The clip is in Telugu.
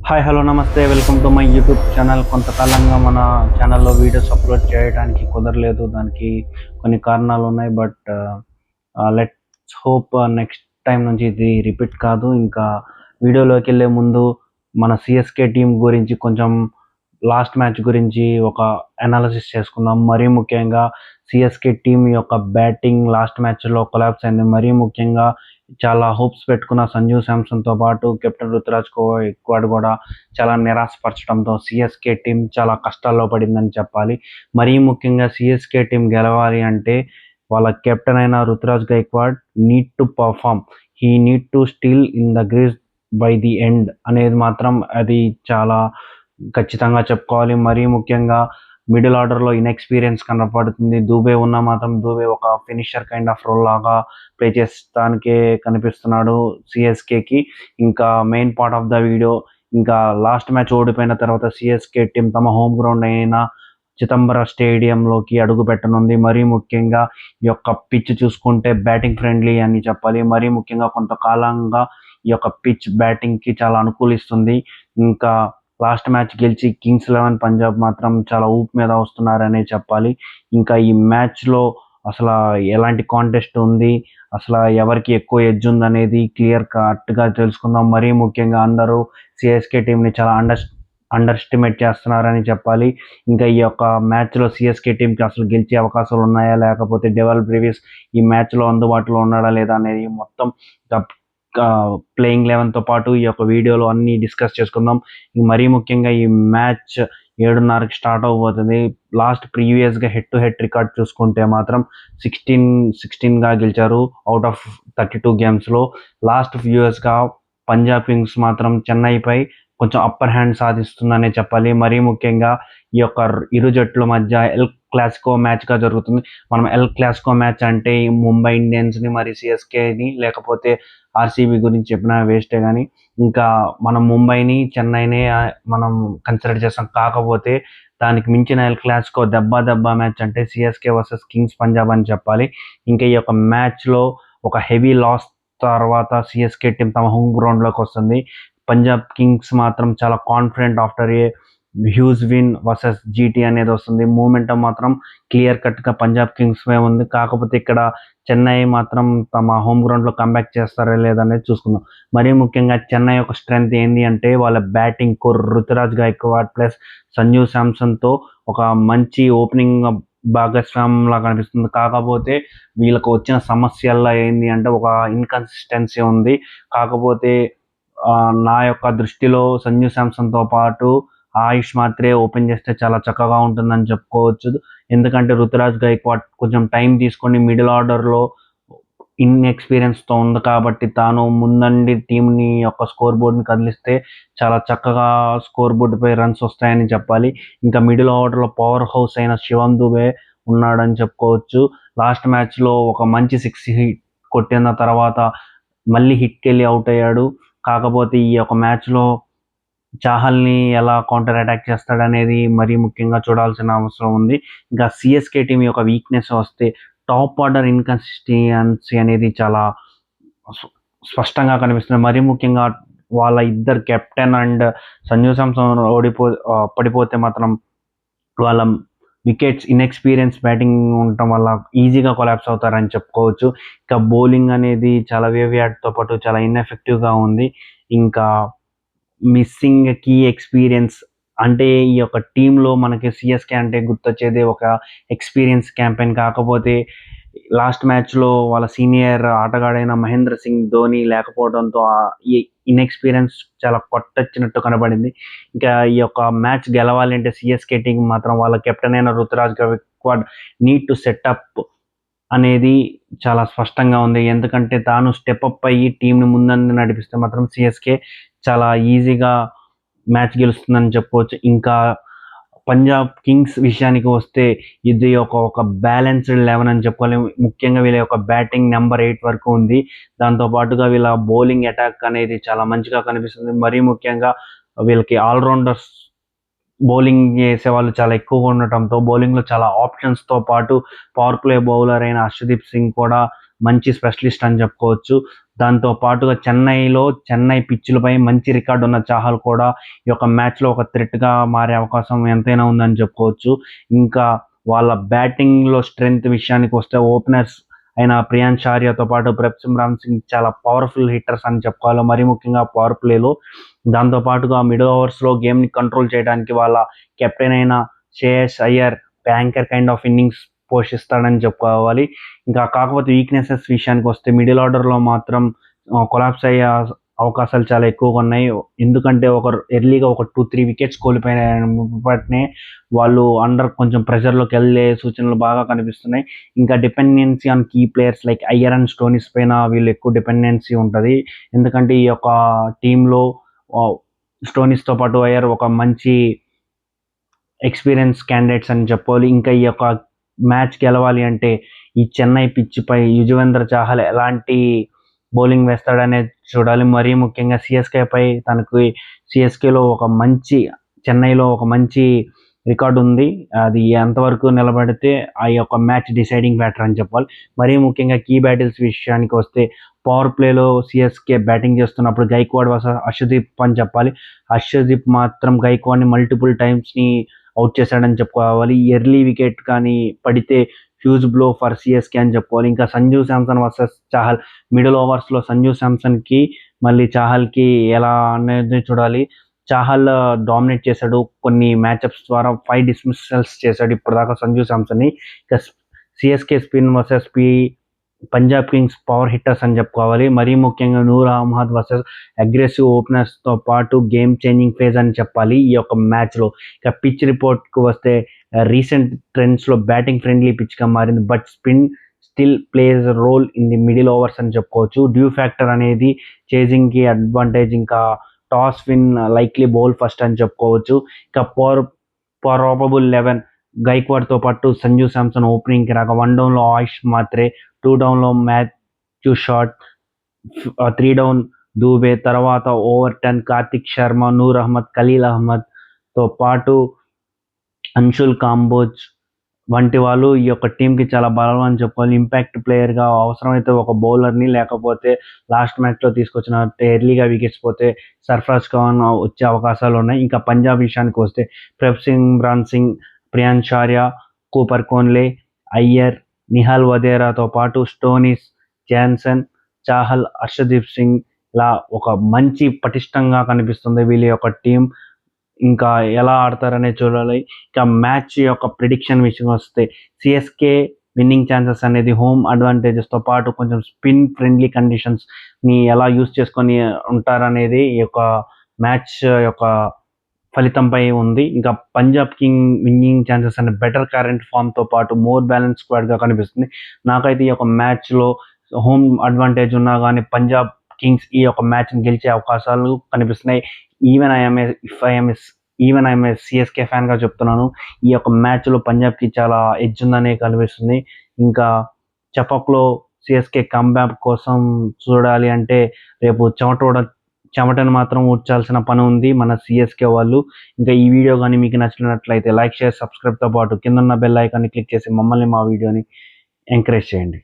హాయ్ హలో నమస్తే welcome to my YouTube channel. కొంతకాలంగా మన ఛానల్లో వీడియోస్ అప్లోడ్ చేయడానికి కుదరలేదు. దానికి కొన్ని కారణాలు ఉన్నాయి. But let's hope next time నుంచి ఇది రిపీట్ కాదు. ఇంకా వీడియోలోకి వెళ్ళే ముందు మన సిఎస్కే టీం గురించి కొంచెం లాస్ట్ మ్యాచ్ గురించి ఒక అనాలిసిస్ చేసుకుందాం. మరీ ముఖ్యంగా సిఎస్కే టీం యొక్క బ్యాటింగ్ లాస్ట్ మ్యాచ్లో కొలాప్స్ అయింది. మరీ ముఖ్యంగా చాలా హోప్స్ పెట్టుకున్న సంజు శాంసన్తో పాటు కెప్టెన్ రుతురాజ్ గైక్వాడ్ కూడా చాలా నిరాశపరచడంతో సిఎస్కే టీం చాలా కష్టాల్లో పడిందని చెప్పాలి. మరీ ముఖ్యంగా సిఎస్కే టీం గెలవాలి అంటే వాళ్ళ కెప్టెన్ అయిన Ruturaj Gaikwad need to perform, he need to steal in the crease by the end అనేది మాత్రం అది చాలా ఖచ్చితంగా చెప్పుకోవాలి. మరీ ముఖ్యంగా మిడిల్ ఆర్డర్లో ఇన్ఎక్స్పీరియన్స్ కనపడుతుంది. దూబే ఉన్నా మాత్రం దూబే ఒక ఫినిషర్ కైండ్ ఆఫ్ రోల్ లాగా ప్లే చేస్తానికే కనిపిస్తున్నాడు సిఎస్కేకి. ఇంకా main part of the video, ఇంకా లాస్ట్ మ్యాచ్ ఓడిపోయిన తర్వాత సిఎస్కే టీం తమ హోమ్ గ్రౌండ్ అయిన చిదంబర స్టేడియంలోకి అడుగు పెట్టనుంది. మరీ ముఖ్యంగా ఈ యొక్క పిచ్ చూసుకుంటే బ్యాటింగ్ ఫ్రెండ్లీ అని చెప్పాలి. మరీ ముఖ్యంగా కొంతకాలంగా ఈ యొక్క పిచ్ బ్యాటింగ్కి చాలా అనుకూలిస్తుంది. ఇంకా లాస్ట్ మ్యాచ్ గెలిచి కింగ్స్ 11 పంజాబ్ మాత్రం చాలా ఊపు మీద వస్తున్నారనే చెప్పాలి. ఇంకా ఈ మ్యాచ్లో అసలు ఎలాంటి కాంటెస్ట్ ఉంది, అసలు ఎవరికి ఎక్కువ ఎడ్జ్ ఉందనేది క్లియర్ కట్గా తెలుసుకుందాం. మరీ ముఖ్యంగా అందరూ సిఎస్కే టీంని చాలా అండర్ ఎస్టిమేట్ చేస్తున్నారని చెప్పాలి. ఇంకా ఈ యొక్క మ్యాచ్లో సిఎస్కే టీంకి అసలు గెలిచే అవకాశాలు ఉన్నాయా, లేకపోతే డెవల్ బ్రేవిస్ ఈ మ్యాచ్లో అందుబాటులో ఉన్నాడా లేదా అనేది మొత్తం ప్లేయింగ్ 11తో పాటు ఈ యొక్క వీడియోలో అన్ని డిస్కస్ చేసుకుందాం. మరీ ముఖ్యంగా ఈ మ్యాచ్ 7:30కి స్టార్ట్ అవబోతుంది. లాస్ట్ ప్రీవియస్గా హెడ్ టు హెడ్ రికార్డ్ చూసుకుంటే మాత్రం 16-16గా గెలిచారు అవుట్ ఆఫ్ 32 గేమ్స్లో. లాస్ట్ ఫ్యూ ఇయర్స్గా పంజాబ్ కింగ్స్ మాత్రం చెన్నైపై కొంచెం అప్పర్ హ్యాండ్ సాధిస్తుందనే చెప్పాలి. మరీ ముఖ్యంగా ఈ యొక్క ఇరు జట్ల మధ్య ఎల్ క్లాసికో మ్యాచ్గా జరుగుతుంది. మనం ఎల్ క్లాసికో మ్యాచ్ అంటే ముంబై ఇండియన్స్ని మరి సిఎస్కేని లేకపోతే ఆర్సీబీ గురించి చెప్పినా వేస్టే. కానీ ఇంకా మనం ముంబైని చెన్నైని మనం కన్సిడర్ చేస్తాం. కాకపోతే దానికి మించిన ఎల్ క్లాసికో దెబ్బ మ్యాచ్ అంటే సిఎస్కే వర్సెస్ కింగ్స్ పంజాబ్ అని చెప్పాలి. ఇంకా ఈ యొక్క మ్యాచ్లో ఒక హెవీ లాస్ తర్వాత సిఎస్కే టీం తమ హోమ్ గ్రౌండ్లోకి వస్తుంది. పంజాబ్ కింగ్స్ మాత్రం చాలా confident after a huge win versus GT అనేది వస్తుంది. మూమెంటం మాత్రం క్లియర్ కట్గా పంజాబ్ కింగ్స్ ఉంది. కాకపోతే ఇక్కడ చెన్నై మాత్రం తమ హోమ్ గ్రౌండ్లో కంబ్యాక్ చేస్తారా లేదనేది చూసుకుందాం. మరీ ముఖ్యంగా చెన్నై యొక్క స్ట్రెంగ్త్ ఏంటి అంటే వాళ్ళ batting core Ruturaj Gaikwad plus Sanju శాంసన్తో ఒక మంచి ఓపెనింగ్ భాగస్వామ్యంలా కనిపిస్తుంది. కాకపోతే వీళ్ళకు వచ్చిన సమస్యల్లో ఏంటి అంటే ఒక ఇన్కన్సిస్టెన్సీ ఉంది. కాకపోతే నా యొక్క దృష్టిలో సంజు శాంసన్తో పాటు ఆయుష్ మాత్రే ఓపెన్ చేస్తే చాలా చక్కగా ఉంటుందని చెప్పుకోవచ్చు. ఎందుకంటే రుతురాజ్ గైక్వాడ్ కొంచెం టైం తీసుకొని మిడిల్ ఆర్డర్లో ఇన్ఎక్స్పీరియన్స్తో ఉంది కాబట్టి తాను ముందండి టీంని యొక్క స్కోర్ బోర్డ్ని కదిలిస్తే చాలా చక్కగా స్కోర్ బోర్డుపై రన్స్ వస్తాయని చెప్పాలి. ఇంకా మిడిల్ ఆర్డర్లో పవర్ హౌస్ అయిన శివం దుబే ఉన్నాడని చెప్పుకోవచ్చు. లాస్ట్ మ్యాచ్లో ఒక మంచి 6 హిట్ కొట్టిన తర్వాత మళ్ళీ హిట్కి వెళ్ళి అవుట్ అయ్యాడు. కాకపోతే ఈ యొక్క మ్యాచ్లో చాహల్ని ఎలా కౌంటర్ అటాక్ చేస్తాడనేది మరీ ముఖ్యంగా చూడాల్సిన అవసరం ఉంది. ఇంకా సిఎస్కే టీం యొక్క వీక్నెస్ వస్తే టాప్ ఆర్డర్ ఇన్కన్సిస్టెన్సీ అనేది చాలా స్పష్టంగా కనిపిస్తుంది. మరీ ముఖ్యంగా వాళ్ళ ఇద్దరు కెప్టెన్ అండ్ సంజు శాంసన్ పడిపోతే మాత్రం వాళ్ళ వికెట్స్ ఇన్ఎక్స్పీరియన్స్ బ్యాటింగ్ ఉండటం వల్ల ఈజీగా కొలాప్స్ అవుతారని చెప్పుకోవచ్చు. ఇంకా బౌలింగ్ అనేది చాలా వేవ్యాడ్తో పాటు చాలా ఇన్ఎఫెక్టివ్గా ఉంది. ఇంకా మిస్సింగ్ కీ ఎక్స్పీరియన్స్ అంటే ఈ యొక్క టీంలో మనకి సిఎస్కే అంటే గుర్తొచ్చేది ఒక ఎక్స్పీరియన్స్ క్యాంపెయిన్. కాకపోతే లాస్ట్ మ్యాచ్లో వాళ్ళ సీనియర్ ఆటగాడైన మహేంద్ర సింగ్ ధోని లేకపోవడంతో ఈ ఇన్ఎక్స్పీరియన్స్ చాలా కొట్టొచ్చినట్టు కనబడింది. ఇంకా ఈ యొక్క మ్యాచ్ గెలవాలి అంటే సిఎస్కే టీం మాత్రం వాళ్ళ కెప్టెన్ అయిన Ruturaj Gaikwad need to set up అనేది చాలా స్పష్టంగా ఉంది. ఎందుకంటే తాను స్టెప్అప్ అయ్యి టీంని ముందందు నడిపిస్తే మాత్రం సిఎస్కే చాలా ఈజీగా మ్యాచ్ గెలుస్తుందని చెప్పుకోవచ్చు. ఇంకా పంజాబ్ కింగ్స్ విషయానికి వస్తే ఇది ఒక బ్యాలెన్స్డ్ 11 అని చెప్పుకోవాలి. ముఖ్యంగా వీళ్ళ యొక్క బ్యాటింగ్ నెంబర్ 8 వరకు ఉంది. దాంతోపాటుగా వీళ్ళ బౌలింగ్ అటాక్ అనేది చాలా మంచిగా కనిపిస్తుంది. మరీ ముఖ్యంగా వీళ్ళకి ఆల్రౌండర్స్ బౌలింగ్ చేసే వాళ్ళు చాలా ఎక్కువగా ఉండటంతో బౌలింగ్లో చాలా ఆప్షన్స్తో పాటు పవర్ ప్లే బౌలర్ అయిన హర్షదీప్ సింగ్ కూడా మంచి స్పెషలిస్ట్ అని చెప్పుకోవచ్చు. దాంతో పాటుగా చెన్నై పిచ్చులపై మంచి రికార్డు ఉన్న చాహల్ కూడా ఈ యొక్క మ్యాచ్లో ఒక థ్రెట్గా మారే అవకాశం ఎంతైనా ఉందని చెప్పుకోవచ్చు. ఇంకా వాళ్ళ బ్యాటింగ్లో స్ట్రెంగ్త్ విషయానికి వస్తే ఓపెనర్స్ అయిన ప్రియాంశ్ ఆర్యతో పాటు ప్రభ్సిమ్రాన్ సింగ్ చాలా పవర్ఫుల్ హిట్టర్స్ అని చెప్పుకోవాలి, మరీ ముఖ్యంగా పవర్ ప్లేలో. దాంతో పాటుగా మిడిల్ ఓవర్స్లో గేమ్ని కంట్రోల్ చేయడానికి వాళ్ళ కెప్టెన్ అయిన Shreyas Iyer banker kind of innings పోషిస్తాడని చెప్పుకోవాలి. ఇంకా కాకపోతే వీక్నెసెస్ విషయానికి వస్తే మిడిల్ ఆర్డర్లో మాత్రం కొలాప్స్ అయ్యే అవకాశాలు చాలా ఎక్కువగా ఉన్నాయి. ఎందుకంటే ఎర్లీగా ఒక 2-3 వికెట్స్ కోల్పోయినప్పటినే వాళ్ళు కొంచెం ప్రెషర్లోకి వెళ్ళే సూచనలు బాగా కనిపిస్తున్నాయి. ఇంకా dependency on key players like Iyer and Stoinis పైన వీళ్ళు ఎక్కువ డిపెండెన్సీ ఉంటుంది. ఎందుకంటే ఈ యొక్క టీంలో స్టోనిస్తో పాటు అయ్యర్ ఒక మంచి ఎక్స్పీరియన్స్ క్యాండిడేట్స్ అని చెప్పాలి. ఇంకా ఈ యొక్క మ్యాచ్ గెలవాలి అంటే ఈ చెన్నై పిచ్పై యుజ్వేంద్ర చాహల్ ఎలాంటి బౌలింగ్ వేస్తాడనేది చూడాలి. మరీ ముఖ్యంగా సిఎస్కేలో చెన్నైలో ఒక మంచి రికార్డు ఉంది. అది ఎంతవరకు నిలబడితే ఆ యొక్క మ్యాచ్ డిసైడింగ్ ఫ్యాక్టర్ అని చెప్పాలి. మరీ ముఖ్యంగా కీ బ్యాటిల్స్ విషయానికి వస్తే పవర్ ప్లేలో సిఎస్కే బ్యాటింగ్ చేస్తున్నప్పుడు గైక్వాడ్ వర్సెస్ హర్షదీప్ అని చెప్పాలి. హర్షదీప్ మాత్రం గైక్వాడ్ని మల్టిపుల్ టైమ్స్ని అవుట్ చేశాడని చెప్పుకోవాలి. ఎర్లీ వికెట్ కానీ పడితే హ్యూజ్ బ్లో ఫర్ సిఎస్కే అని చెప్పుకోవాలి. ఇంకా సంజు శాంసన్ వర్సెస్ చాహల్ మిడిల్ ఓవర్స్లో సంజు శాంసన్కి మళ్ళీ చాహల్కి ఎలా అనేది చూడాలి. చాహల్ డామినేట్ చేశాడు, కొన్ని మ్యాచ్అప్స్ ద్వారా 5 డిస్మిసల్స్ చేశాడు ఇప్పటిదాకా సంజు శాంసన్ని. ఇక CSK spin versus Punjab Kings power hitters అని చెప్పుకోవాలి. మరీ ముఖ్యంగా నూర్ అహ్మద్ వర్సెస్ అగ్రెసివ్ ఓపెనర్స్తో పాటు గేమ్ చేంజింగ్ ఫేజ్ అని చెప్పాలి ఈ యొక్క మ్యాచ్లో. ఇక పిచ్ రిపోర్ట్కు వస్తే రీసెంట్ ట్రెండ్స్లో బ్యాటింగ్ ఫ్రెండ్లీ పిచ్గా మారింది, but spin still plays role in the middle overs అని చెప్పుకోవచ్చు. డ్యూ ఫ్యాక్టర్ అనేది చేజింగ్కి అడ్వాంటేజ్. ఇంకా toss win likely bowl first అని చెప్పుకోవచ్చు. ఇక ప్రాబబుల్ 11 గైక్వాడ్తో పాటు సంజు శాంసన్ ఓపెనింగ్కి రాక 1 డౌన్లో ఆయుష్ మాత్రే, 2 డౌన్లో మాథ్యూ షాట్, 3 డౌన్ దూబే, తర్వాత ఓవర్ 10 కార్తిక్ శర్మ, నూర్ అహ్మద్, ఖలీల్ అహ్మద్తో పాటు అన్షుల్ కాంబోజ్ వంటి వాళ్ళు ఈ యొక్క టీంకి చాలా బలం అని చెప్పాలి. ఇంపాక్ట్ ప్లేయర్గా అవసరమైతే ఒక బౌలర్ని, లేకపోతే లాస్ట్ మ్యాచ్లో తీసుకొచ్చిన ఎర్లీగా వికెట్స్ పోతే సర్ఫరాజ్ ఖాన్ వచ్చే అవకాశాలు ఉన్నాయి. ఇంకా పంజాబ్ విషయానికి వస్తే ప్రభ్సిమ్రాన్ సింగ్, ప్రియాంశ్ ఆర్య, కూపర్ కోన్లే, అయ్యర్, నిహాల్ వధేరాతో పాటు స్టోనిస్, జాన్సన్, చాహల్, హర్షదీప్ సింగ్ ఇలా ఒక మంచి పటిష్టంగా కనిపిస్తుంది వీళ్ళ యొక్క టీం. ఇంకా ఎలా ఆడతారనే చూడాలి. ఇక మ్యాచ్ యొక్క ప్రిడిక్షన్ విషయం వస్తే సిఎస్కే విన్నింగ్ ఛాన్సెస్ అనేది హోమ్ అడ్వాంటేజెస్తో పాటు కొంచెం స్పిన్ ఫ్రెండ్లీ కండిషన్స్ని ఎలా యూస్ చేసుకొని ఉంటారనేది ఈ యొక్క మ్యాచ్ యొక్క ఫలితంపై ఉంది. ఇంకా పంజాబ్ కింగ్ విన్నింగ్ ఛాన్సెస్ అనే బెటర్ కరెంట్ ఫామ్తో పాటు మోర్ బ్యాలెన్స్ స్క్వాడ్గా కనిపిస్తుంది. నాకైతే ఈ యొక్క మ్యాచ్లో హోమ్ అడ్వాంటేజ్ ఉన్నా కానీ పంజాబ్ కింగ్స్ ఈ యొక్క మ్యాచ్ని గెలిచే అవకాశాలు కనిపిస్తున్నాయి. ఈవెన్ ఐఎమ్ ఏ సిఎస్కే ఫ్యాన్గా చెప్తున్నాను, ఈ యొక్క మ్యాచ్లో పంజాబ్కి చాలా ఎడ్జ్ ఉందనే కనిపిస్తుంది. ఇంకా చపక్లో సిఎస్కే కంబ్యాక్ కోసం చూడాలి అంటే రేపు చెమటను మాత్రం ఊడ్చాల్సిన పని ఉంది మన సిఎస్కే వాళ్ళు. ఇంకా ఈ వీడియో కానీ మీకు నచ్చినట్లయితే లైక్, షేర్, సబ్స్క్రైబ్తో పాటు కింద ఉన్న బెల్ ఐకాన్ని క్లిక్ చేసి మమ్మల్ని మా వీడియోని ఎంకరేజ్ చేయండి.